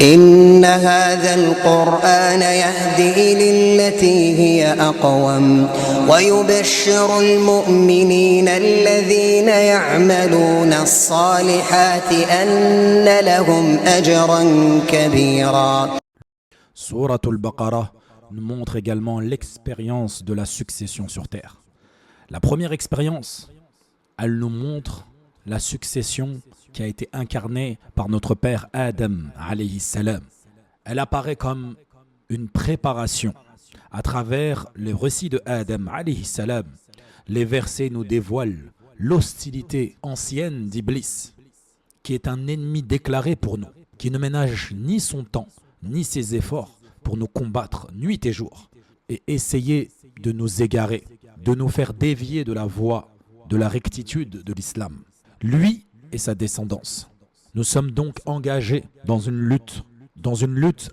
إن هذا القرآن يهدي للتي هي أقوم ويبشر المؤمنين الذين يعملون الصالحات أن لهم أجرا كبيرا. Sourate al-Baqarah nous montre également l'expérience de la succession sur terre. La première expérience, elle nous montre la succession qui a été incarnée par notre père Adam alayhi salam. Elle apparaît comme une préparation à travers le récit de Adam alayhi salam. Les versets nous dévoilent l'hostilité ancienne d'Iblis, qui est un ennemi déclaré pour nous, qui ne ménage ni son temps ni ses efforts pour nous combattre nuit et jour et essayer de nous égarer, de nous faire dévier de la voie de la rectitude de l'islam. Lui et sa descendance. Nous sommes donc engagés dans une lutte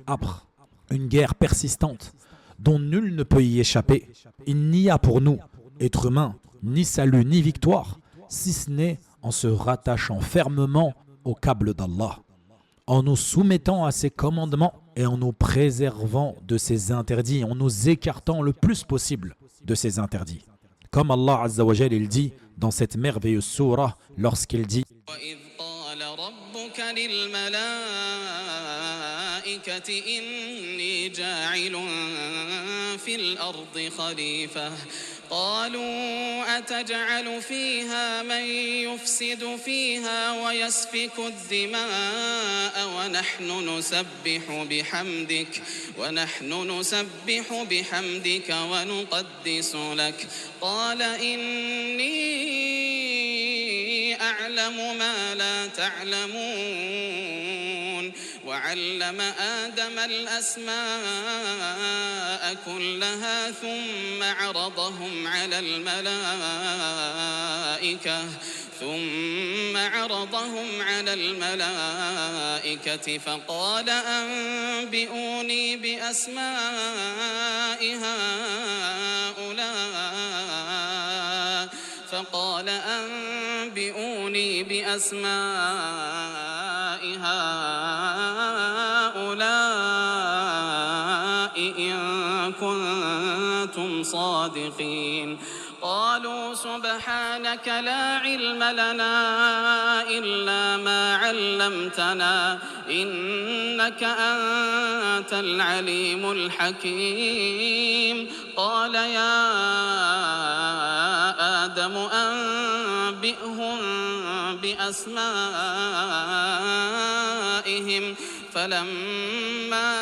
âpre, une guerre persistante dont nul ne peut y échapper. Il n'y a pour nous, êtres humains, ni salut ni victoire, si ce n'est en se rattachant fermement au câble d'Allah, en nous soumettant à ses commandements et en nous préservant de ses interdits, en nous écartant le plus possible de ses interdits. Comme Allah Azza wa Jal, il dit dans cette merveilleuse sourate lorsqu'il dit قالوا أتجعل فيها من يفسد فيها ويسفك الدماء ونحن نسبح بحمدك ونقدس لك قال إني أعلم ما لا تعلمون وعلم آدم الأسماء كلها ثم عرضهم على الملائكة فقال أنبئوني بأسماء هؤلاء إن كنتم صادقين قالوا سبحانك لا علم لنا إلا ما علمتنا إنك أنت العليم الحكيم قال يا آدم أنبئهم بأسمائهم فلما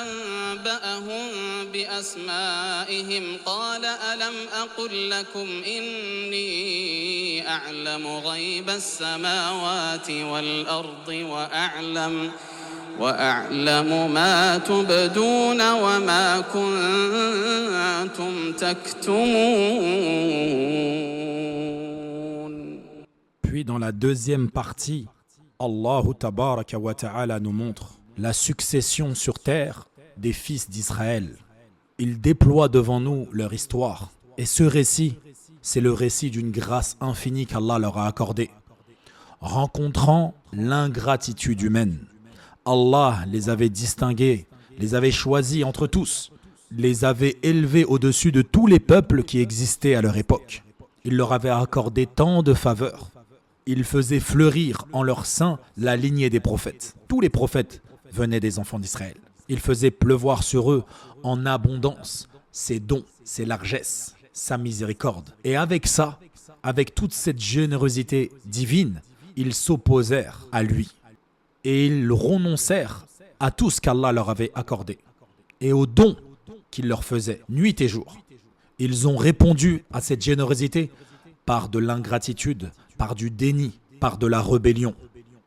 أنبأهم بأسمائهم قال ألم أقل لكم إني أعلم غيب السماوات والأرض وأعلم ما تبدون وما كنتم تكتمون. Puis dans la deuxième partie, Allah Tabaraka wa Ta'ala nous montre la succession sur terre des fils d'Israël. Ils déploient devant nous leur histoire. Et ce récit, c'est le récit d'une grâce infinie qu'Allah leur a accordée. Rencontrant l'ingratitude humaine, Allah les avait distingués, les avait choisis entre tous, les avait élevés au-dessus de tous les peuples qui existaient à leur époque. Il leur avait accordé tant de faveurs. Il faisait fleurir en leur sein la lignée des prophètes. Tous les prophètes venaient des enfants d'Israël. Il faisait pleuvoir sur eux en abondance ses dons, ses largesses, sa miséricorde. Et avec ça, avec toute cette générosité divine, ils s'opposèrent à lui. Et ils renoncèrent à tout ce qu'Allah leur avait accordé et aux dons qu'il leur faisait nuit et jour. Ils ont répondu à cette générosité par de l'ingratitude, par du déni, par de la rébellion.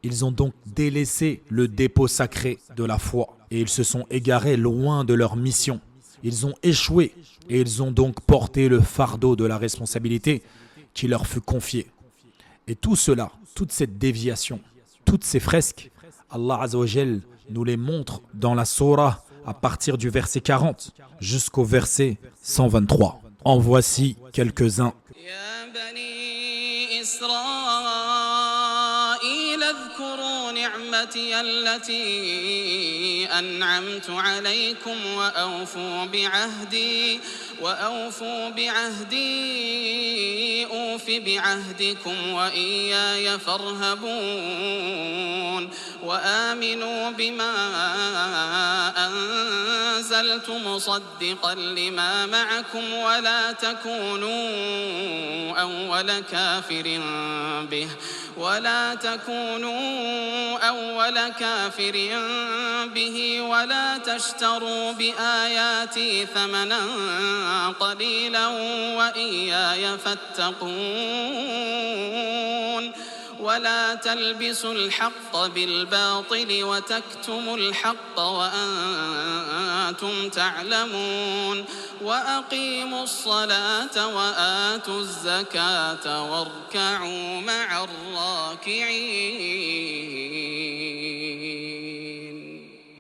Ils ont donc délaissé le dépôt sacré de la foi et ils se sont égarés loin de leur mission. Ils ont échoué et ils ont donc porté le fardeau de la responsabilité qui leur fut confiée. Et tout cela, toute cette déviation, toutes ces fresques, Allah Azza wa Jal nous les montre dans la Sourate à partir du verset 40 jusqu'au verset 123. En voici quelques-uns. إسرائيل اذكروا نعمتي التي أنعمت عليكم وأوفوا بعهدي أوف بعهدكم وإياي فارهبون وآمنوا بما أنزلت مصدقا لما معكم ولا تكونوا أول كافر به ولا تشتروا بآياتي ثمنا قليلا وإياي فاتقون ولا تلبسوا الحق بالباطل وتكتموا الحق وأنتم تعلمون وأقيموا الصلاة وآتوا الزكاة واركعوا مع الراكعين.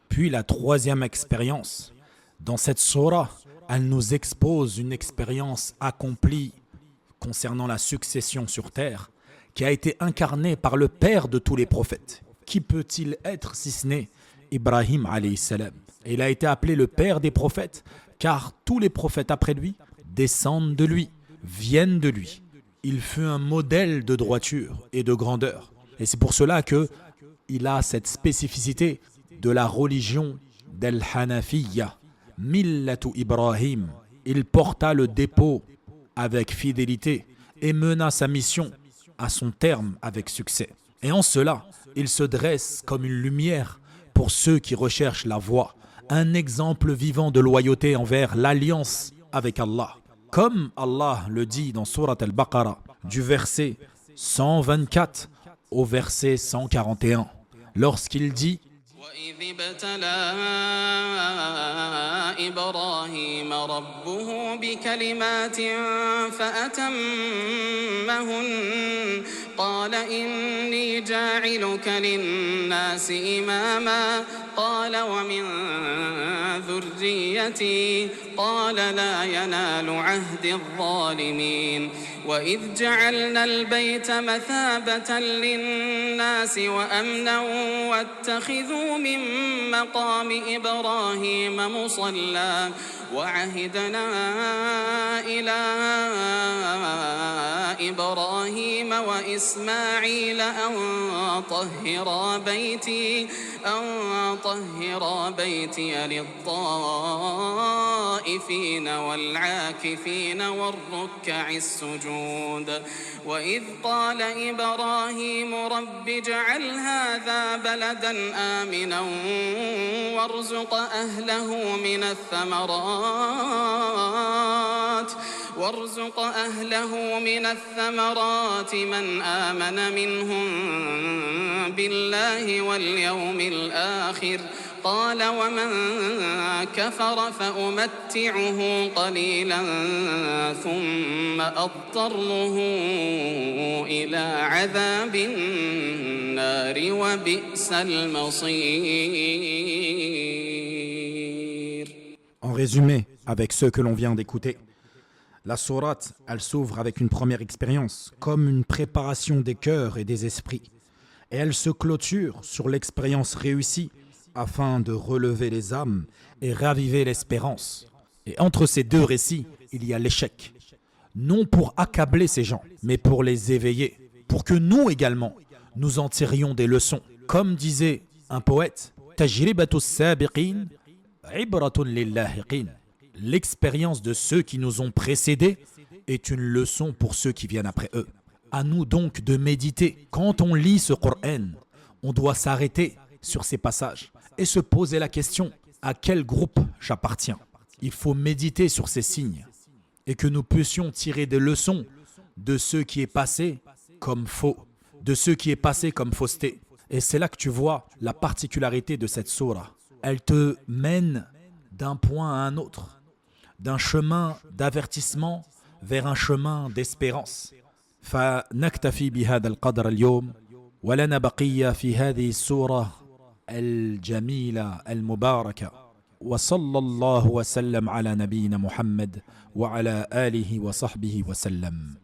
Puis la troisième expérience. Dans cette surah, elle nous expose une expérience accomplie concernant la succession sur terre qui a été incarnée par le père de tous les prophètes. Qui peut-il être si ce n'est Ibrahim alayhi salam? Et il a été appelé le père des prophètes car tous les prophètes après lui descendent de lui, viennent de lui. Il fut un modèle de droiture et de grandeur. Et c'est pour cela qu'il a cette spécificité de la religion d'Al-Hanafiyya, Millatu Ibrahim. Il porta le dépôt avec fidélité et mena sa mission à son terme avec succès. Et en cela, il se dresse comme une lumière pour ceux qui recherchent la voie, un exemple vivant de loyauté envers l'alliance avec Allah. Comme Allah le dit dans Surat Al-Baqarah, du verset 124 au verset 141, lorsqu'il dit وإذ ابتلى إبراهيم ربه بكلمات فأتمهن قال إني جاعلك للناس إماما قال ومن ذريتي قال لا ينال عهد الظالمين وإذ جعلنا البيت مثابة للناس وأمنا واتخذوا من مقام إبراهيم مصلى وعهدنا إلى إبراهيم وإسماعيل أن طهرا بيتي للطائفين والعاكفين والركع السجود وإذ قال إبراهيم رب اجعل هذا بلدا آمنا وارزق أهله من الثمرات من آمن منهم بالله واليوم الآخر قال ومن كفر فأمتعه قليلا ثم أضطره إلى عذاب النار وبئس المصير. En résumé, avec ce que l'on vient d'écouter, la sourate, elle s'ouvre avec une première expérience, comme une préparation des cœurs et des esprits. Et elle se clôture sur l'expérience réussie afin de relever les âmes et raviver l'espérance. Et entre ces deux récits, il y a l'échec. Non pour accabler ces gens, mais pour les éveiller, pour que nous également, nous en tirions des leçons. Comme disait un poète, « Tajribatu sabiqin, ibratun lillahiqin » L'expérience de ceux qui nous ont précédés est une leçon pour ceux qui viennent après eux. À nous donc de méditer. Quand on lit ce Coran, on doit s'arrêter sur ces passages et se poser la question, à quel groupe j'appartiens? Il faut méditer sur ces signes et que nous puissions tirer des leçons de ce qui est passé comme faux, de ce qui est passé comme fausseté. Et c'est là que tu vois la particularité de cette sourate. Elle te mène d'un point à un autre, d'un chemin d'avertissement vers un chemin d'espérance. فنكتفي بهذا القدر اليوم ولنا بقية في هذه السورة الجميلة المباركة وصلى الله وسلم على نبينا محمد وعلى آله وصحبه وسلم.